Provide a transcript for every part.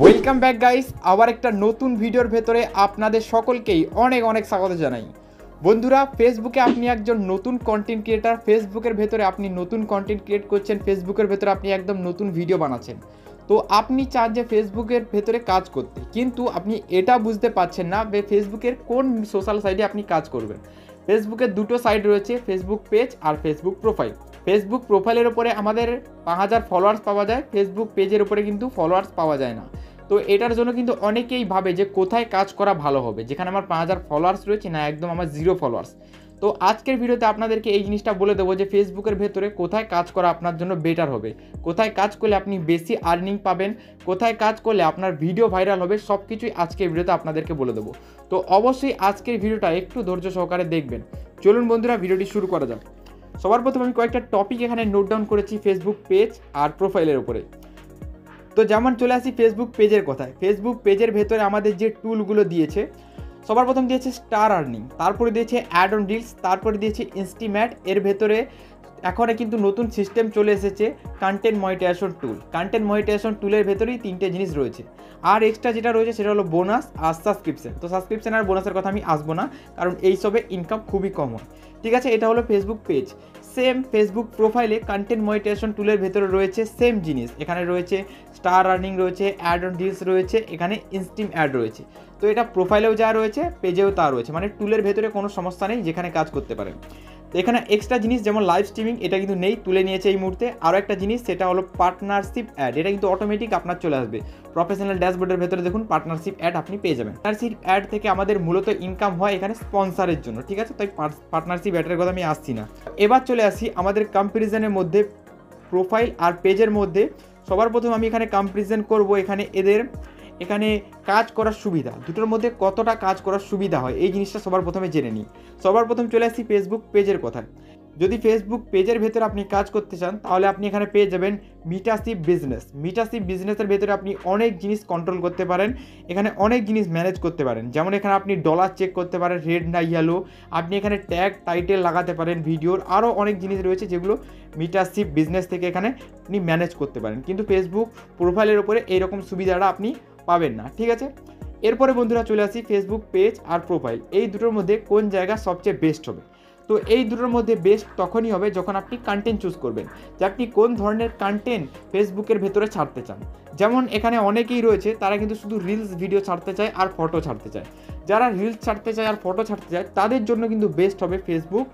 Welcome back guys, আবার একটা নতুন ভিডিওর ভেতরে আপনাদের সকলকেই অনেক অনেক স্বাগত জানাই। বন্ধুরা, ফেসবুকে আপনি একজন নতুন কন্টেন্ট ক্রিয়েটার, ফেসবুকের ভেতরে আপনি নতুন কন্টেন্ট ক্রিয়েট করছেন, ফেসবুকের ভেতরে আপনি একদম নতুন ভিডিও বানাচ্ছেন। তো আপনি চান যে ফেসবুকের ভেতরে কাজ করতে, কিন্তু আপনি এটা বুঝতে পারছেন না যে ফেসবুকের কোন সোশ্যাল সাইটে আপনি কাজ করবেন। ফেসবুকের দুটো সাইট রয়েছে, ফেসবুক পেজ আর ফেসবুক প্রোফাইল। ফেসবুক প্রোফাইলের ওপরে আমাদের 5000 ফলোয়ার্স পাওয়া যায়, ফেসবুক পেজের উপরে কিন্তু ফলোয়ার্স পাওয়া যায় না। তো এটার জন্য কিন্তু অনেকেই ভাবে যে কোথায় কাজ করা ভালো হবে, যেখানে আমার 5000 ফলোয়ার্স রয়েছে না একদম আমার 0 ফলোয়ার্স। তো আজকের ভিডিওতে আপনাদেরকে এই জিনিসটা বলে দেবো যে ফেসবুকের ভেতরে কোথায় কাজ করা আপনার জন্য বেটার হবে, কোথায় কাজ করলে আপনি বেশি আর্নিং পাবেন, কোথায় কাজ করলে আপনার ভিডিও ভাইরাল হবে, সব কিছুই আজকের ভিডিওতে আপনাদেরকে বলে দেবো। তো অবশ্যই আজকের ভিডিওটা একটু ধৈর্য সহকারে দেখবেন। চলুন বন্ধুরা, ভিডিওটি শুরু করা যাক। সবার প্রথমে আমি কয়েকটা টপিক এখানে নোট ডাউন করেছি ফেসবুক পেজ আর প্রোফাইলের উপরে। তো যেমন চলে আসি ফেসবুক পেজের কথায়। ফেসবুক পেজের ভেতরে আমাদের যে টুলগুলো দিয়েছে, সবার প্রথম দিয়েছে স্টার আর্নিং, তারপরে দিয়েছে অ্যাড অন রিলস, তারপরে দিয়েছে ইনস্টিম্যাট। এর ভেতরে এখন কিন্তু নতুন সিস্টেম চলে এসেছে কন্টেন্ট মনিটাইজেশন টুল। কন্টেন্ট মনিটাইজেশন টুলের ভেতরেই 3টে জিনিস রয়েছে, আর এক্সট্রা যেটা রয়েছে সেটা হলো বোনাস আর সাবস্ক্রিপশন। তো সাবস্ক্রিপশন আর বোনাসের কথা আমি আসবো না, কারণ এইসবে ইনকাম খুবই কম হয়। ঠিক আছে, এটা হলো ফেসবুক পেজ। সেম ফেসবুক প্রোফাইলে কন্টেন্ট মনিটাইজেশন টুলের ভেতরে রয়েছে সেম জিনিস। এখানে রয়েছে স্টার আর্নিং রয়েছে, অ্যাড অন রিলস রয়েছে, এখানে ইনস্টিম অ্যাড রয়েছে। তো এটা প্রোফাইলেও যা রয়েছে পেজেও তা রয়েছে, মানে টুলের ভেতরে কোনো সমস্যা নেই, যেখানে কাজ করতে পারেন। তো এখানে এক্সট্রা জিনিস যেমন লাইভ স্ট্রিমিং, এটা কিন্তু নেই, তুলে নিয়েছে এই মুহূর্তে। আরও একটা জিনিস, সেটা হলো পার্টনারশিপ অ্যাড। এটা কিন্তু অটোমেটিক আপনার চলে আসবে প্রফেশনাল ড্যাশবোর্ডের ভেতরে। দেখুন পার্টনারশিপ অ্যাড আপনি পেয়ে যাবেন। পার্টনারশিপ অ্যাড থেকে আমাদের মূলত ইনকাম হয় এখানে স্পন্সারের জন্য। ঠিক আছে, তাই পার্টনারশিপ অ্যাডের কথা আমি আসছি না। এবার চলে আসি আমাদের কম্প্যারিজনের মধ্যে প্রোফাইল আর পেজের মধ্যে। সবার প্রথম আমি এখানে কম্প্যারিজন করব এখানে কাজ করার সুবিধা, দুটোর মধ্যে কতটা কাজ করার সুবিধা হয় এই জিনিসটা সবার প্রথমে জেনে নিই। সবার প্রথম চলে আসি ফেসবুক পেজের কথায়। যদি ফেসবুক পেজের ভেতরে আপনি কাজ করতে চান, তাহলে আপনি এখানে পেয়ে যাবেন মিটাশিপ বিজনেস। মিটাশিপ বিজনেসের ভেতরে আপনি অনেক জিনিস কন্ট্রোল করতে পারেন, এখানে অনেক জিনিস ম্যানেজ করতে পারেন। যেমন এখানে আপনি ডলার চেক করতে পারেন, রেড না ইয়েলো, আপনি এখানে ট্যাগ টাইটেল লাগাতে পারেন ভিডিওর, আরও অনেক জিনিস রয়েছে যেগুলো মিটাশিপ বিজনেস থেকে এখানে আপনি ম্যানেজ করতে পারেন। কিন্তু ফেসবুক প্রোফাইলের উপরে এইরকম সুবিধাটা আপনি পাবেন না। ঠিক আছে, এরপরে বন্ধুরা চলে আসি ফেসবুক পেজ আর প্রোফাইল, এই দুটোর মধ্যে কোন জায়গা সবচেয়ে বেস্ট হবে। তো এই দুটোর মধ্যে বেস্ট তখনই হবে যখন আপনি কন্টেন্ট চুজ করবেন, যে আপনি কোন ধরনের কন্টেন্ট ফেসবুকের ভেতরে ছাড়তে চান। যেমন এখানে অনেকেই রয়েছে তারা কিন্তু শুধু রিলস ভিডিও ছাড়তে চায় আর ফটো ছাড়তে চায়। যারা রিলস ছাড়তে চায় আর ফটো ছাড়তে চায় তাদের জন্য কিন্তু বেস্ট হবে ফেসবুক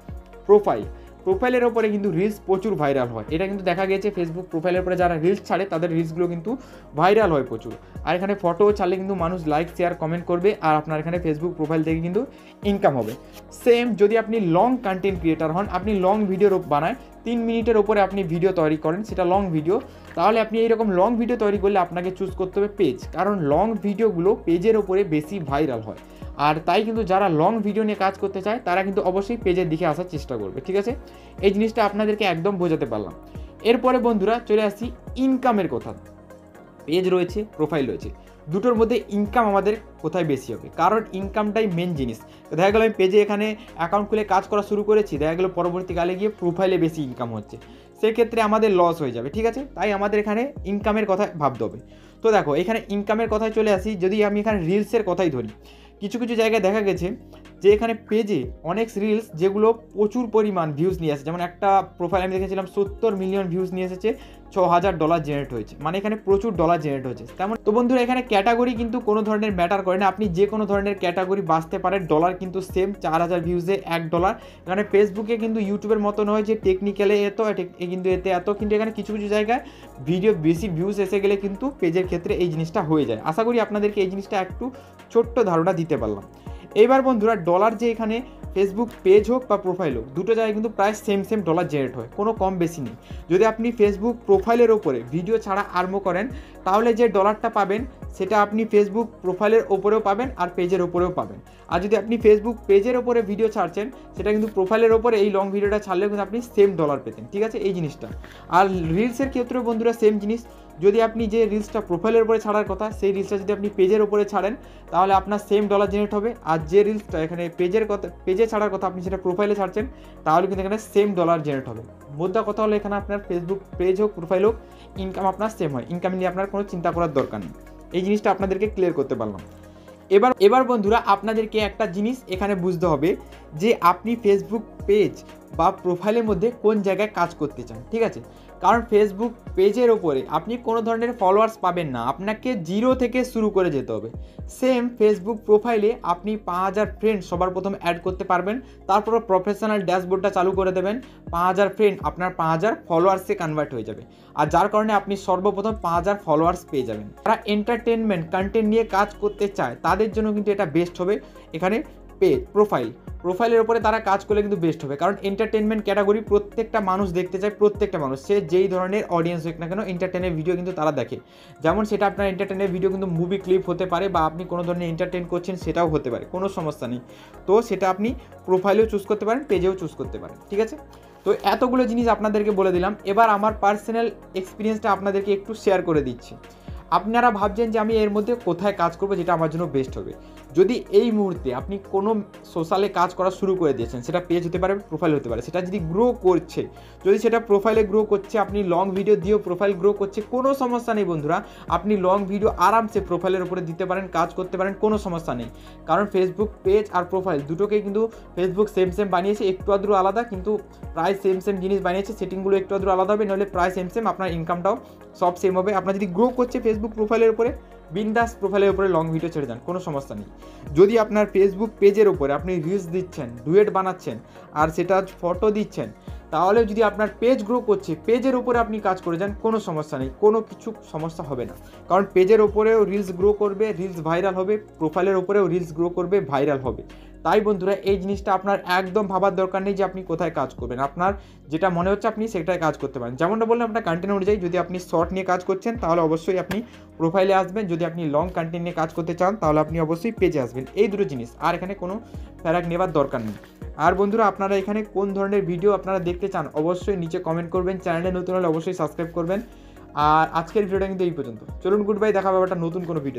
প্রোফাইল। প্রোফাইলের ওপরে কিন্তু রিলস প্রচুর ভাইরাল হয়, এটা কিন্তু দেখা গেছে ফেসবুক প্রোফাইলের উপরে যারা রিলস ছাড়ে তাদের রিলসগুলো কিন্তু ভাইরাল হয় প্রচুর। আর এখানে ফটো ছাড়লে কিন্তু মানুষ লাইক শেয়ার কমেন্ট করবে, আর আপনার এখানে ফেসবুক প্রোফাইল থেকে কিন্তু ইনকাম হবে। সেম যদি আপনি লং কন্টেন্ট ক্রিয়েটার হন, আপনি লং ভিডিও বানায় 3 মিনিটের ওপরে আপনি ভিডিও তৈরি করেন, সেটা লং ভিডিও, তাহলে আপনি এইরকম লং ভিডিও তৈরি করলে আপনাকে চুজ করতে হবে পেজ, কারণ লং ভিডিওগুলো পেজের ওপরে বেশি ভাইরাল হয়। আর তাই কিন্তু যারা লং ভিডিও নিয়ে কাজ করতে চায় তারা কিন্তু অবশ্যই পেজের দিকে আসার চেষ্টা করবে। ঠিক আছে, এই জিনিসটা আপনাদেরকে একদম বোঝাতে পারলাম। এরপরে বন্ধুরা চলে আসি ইনকামের কথা। পেজ রয়েছে, প্রোফাইল রয়েছে, দুটোর মধ্যে ইনকাম আমাদের কোথায় বেশি হবে, কারণ ইনকামটাই মেন জিনিস। দেখা গেলো আমি পেজে এখানে অ্যাকাউন্ট খুলে কাজ করা শুরু করেছি, দেখা গেলো পরবর্তীকালে গিয়ে প্রোফাইলে বেশি ইনকাম হচ্ছে, সেক্ষেত্রে আমাদের লস হয়ে যাবে। ঠিক আছে, তাই আমাদের এখানে ইনকামের কথা ভাবতে হবে। তো দেখো এখানে ইনকামের কথায় চলে আসি, যদি আমি এখানে রিলসের কথাই ধরি, কিছু কিছু জায়গায় দেখা গেছে যে এখানে পেজে অনেক রিলস যেগুলো প্রচুর পরিমাণ ভিউজ নিয়ে আসে। যেমন একটা প্রোফাইল আমি দেখেছিলাম 70 মিলিয়ন ভিউজ নিয়ে এসেছে, $6000 জেনারেট হয়েছে, মানে এখানে প্রচুর ডলার জেনারেট হয়েছে। তেমন তো বন্ধুরা এখানে ক্যাটাগরি কিন্তু কোনো ধরনের ম্যাটার করে না, আপনি যে কোনো ধরনের ক্যাটাগরি বাঁচতে পারেন, ডলার কিন্তু সেম 4000 ভিউজে $1। এখানে ফেসবুকে কিন্তু ইউটিউবের মতো নয় যে টেকনিক্যালে কিন্তু এতে এত, কিন্তু এখানে কিছু কিছু জায়গায় ভিডিও বেশি ভিউজ এসে গেলে কিন্তু পেজের ক্ষেত্রে এই জিনিসটা হয়ে যায়। আশা করি আপনাদেরকে এই জিনিসটা একটু ছোট্ট ধারণা দিতে পারলাম। এইবার বন্ধুরা ডলার যে এখানে ফেসবুক পেজ হোক বা প্রোফাইল হোক, দুটো জায়গায় কিন্তু প্রায় সেম ডলার জেনারেট হয়, কোনো কম বেশি নেই। যদি আপনি ফেসবুক প্রোফাইলের ওপরে ভিডিও ছাড়া আরম্ভ করেন, তাহলে যে ডলারটা পাবেন সেটা আপনি ফেসবুক প্রোফাইলের ওপরেও পাবেন আর পেজের ওপরেও পাবেন। আর যদি আপনি ফেসবুক পেজের ওপরে ভিডিও ছাড়ছেন, সেটা কিন্তু প্রোফাইলের ওপরে এই লং ভিডিওটা ছাড়লেও কিন্তু আপনি সেম ডলার পেতেন। ঠিক আছে, এই জিনিসটা। আর রিলসের ক্ষেত্রেও বন্ধুরা সেম জিনিস, যদি আপনি যে রিলসটা প্রোফাইলের উপরে ছাড়ার কথা, সেই রিলসটা যদি আপনি পেজের উপরে ছাড়েন, তাহলে আপনার সেম ডলার জেনারেট হবে। আর যে রিলসটা এখানে পেজে ছাড়ার কথা আপনি সেটা প্রোফাইলে ছাড়ছেন, তাহলে কিন্তু এখানে সেম ডলার জেনারেট হবে। মোদ্দা কথা হলো এখানে আপনার ফেসবুক পেজ হোক প্রোফাইল হোক, ইনকাম আপনার সেম হয়, ইনকাম নিয়ে আপনার কোনো চিন্তা করার দরকার নেই। এই জিনিসটা আপনাদেরকে ক্লিয়ার করতে পারলাম। এবার বন্ধুরা আপনাদেরকে একটা জিনিস এখানে বুঝতে হবে যে আপনি ফেসবুক পেজ বা প্রোফাইলের মধ্যে কোন জায়গায় কাজ করতে চান, ঠিক আছে? কারণ ফেসবুক পেজের ওপরে আপনি কোনো ধরনের ফলোয়ার্স পাবেন না, আপনাকে 0 থেকে শুরু করে যেতে হবে। সেম ফেসবুক প্রোফাইলে আপনি 5000 ফ্রেন্ড সবার প্রথম অ্যাড করতে পারবেন, তারপর প্রফেশনাল ড্যাশবোর্ডটা চালু করে দেবেন, 5000 ফ্রেন্ড আপনার 5000 ফলোয়ার্সে কনভার্ট হয়ে যাবে, আর যার কারণে আপনি সর্বপ্রথম 5000 ফলোয়ার্স পেয়ে যাবেন। যারা এন্টারটেনমেন্ট কন্টেন্ট নিয়ে কাজ করতে চায় তাদের জন্য কিন্তু এটা বেস্ট হবে। এখানে পেজ প্রোফাইলের ওপরে তারা কাজ করলে কিন্তু বেস্ট হবে, কারণ এন্টারটেনমেন্ট ক্যাটাগরি প্রত্যেকটা মানুষ দেখতে চায়, প্রত্যেকটা মানুষ সে যেই ধরনের অডিয়েন্স হোক না কেন এন্টারটেনের ভিডিও কিন্তু তারা দেখে। যেমন সেটা আপনার এন্টারটেনের ভিডিও কিন্তু মুভি ক্লিপ হতে পারে, বা আপনি কোনো ধরনের এন্টারটেন করছেন সেটাও হতে পারে, কোনো সমস্যা নেই। তো সেটা আপনি প্রোফাইলেও চুজ করতে পারেন, পেজেও চুজ করতে পারেন, ঠিক আছে? তো এতগুলো জিনিস আপনাদেরকে বলে দিলাম। এবার আমার পার্সোনাল এক্সপিরিয়েন্সটা আপনাদেরকে একটু শেয়ার করে দিচ্ছি। আপনারা ভাবছেন যে আমি এর মধ্যে কোথায় কাজ করব যেটা আমার জন্য বেস্ট হবে। যদি এই মুহূর্তে আপনি কোনো সোশ্যালে কাজ করা শুরু করে দিয়েছেন, সেটা পেজ হতে পারে, প্রোফাইল হতে পারে, সেটা যদি গ্রো করছে, যদি সেটা প্রোফাইলে গ্রো করছে, আপনি লং ভিডিও দিয়েও প্রোফাইল গ্রো করছে, কোনো সমস্যা নেই বন্ধুরা। আপনি লং ভিডিও আরামসে প্রোফাইলের উপরে দিতে পারেন, কাজ করতে পারেন, কোনো সমস্যা নেই। কারণ ফেসবুক পেজ আর প্রোফাইল দুটোকেই কিন্তু ফেসবুক সেম বানিয়েছে, একটু আদ্রু আলাদা, কিন্তু প্রায় সেম জিনিস বানিয়েছে। সেটিংগুলো একটু আদ্রু আলাদা হবে, নাহলে প্রায় সেম আপনার ইনকামটাও সব সেম হবে। আপনার যদি গ্রো করছে ফেসবুক প্রোফাইলের উপরে, বিন্দাস প্রোফাইলের উপরে লং ভিডিও ছেড়ে যান, কোনো সমস্যা নেই। যদি আপনার ফেসবুক পেজের উপরে আপনি রিলস দিচ্ছেন, ডুয়েট বানাচ্ছেন, আর সেটা ফটো দিচ্ছেন, তাহলে যদি আপনার পেজ গ্রো করছে, পেজের উপরে আপনি কাজ করে যান, কোনো সমস্যা নেই, কোনো কিছু সমস্যা হবে না। কারণ পেজের ওপরেও রিলস গ্রো করবে, রিলস ভাইরাল হবে, প্রোফাইলের ওপরেও রিলস গ্রো করবে, ভাইরাল হবে। তাই বন্ধুরা এই জিনিসটা আপনার একদম ভাবার দরকার নেই যে আপনি কোথায় কাজ করবেন। আপনার যেটা মনে হচ্ছে আপনি সেটাই কাজ করতে পারেন। যেমনটা বললাম, আপনার কন্টেন্ট অনুযায়ী, যদি আপনি শর্ট নিয়ে কাজ করছেন তাহলে অবশ্যই আপনি প্রোফাইলে আসবেন, যদি আপনি লং কন্টেন্ট নিয়ে কাজ করতে চান তাহলে আপনি অবশ্যই পেজে আসবেন। এই দুটো জিনিস, আর এখানে কোনো ফ্যারাক নেবার দরকার নেই। আর বন্ধুরা আপনারা এখানে কোন ধরনের ভিডিও আপনারা দেখতে চান অবশ্যই নিচে কমেন্ট করবেন। চ্যানেলে নতুন হলে অবশ্যই সাবস্ক্রাইব করবেন। আর আজকের ভিডিওটা কিন্তু এই পর্যন্ত। চলুন, গুড বাই, দেখা হবে একটা নতুন কোনো ভিডিও।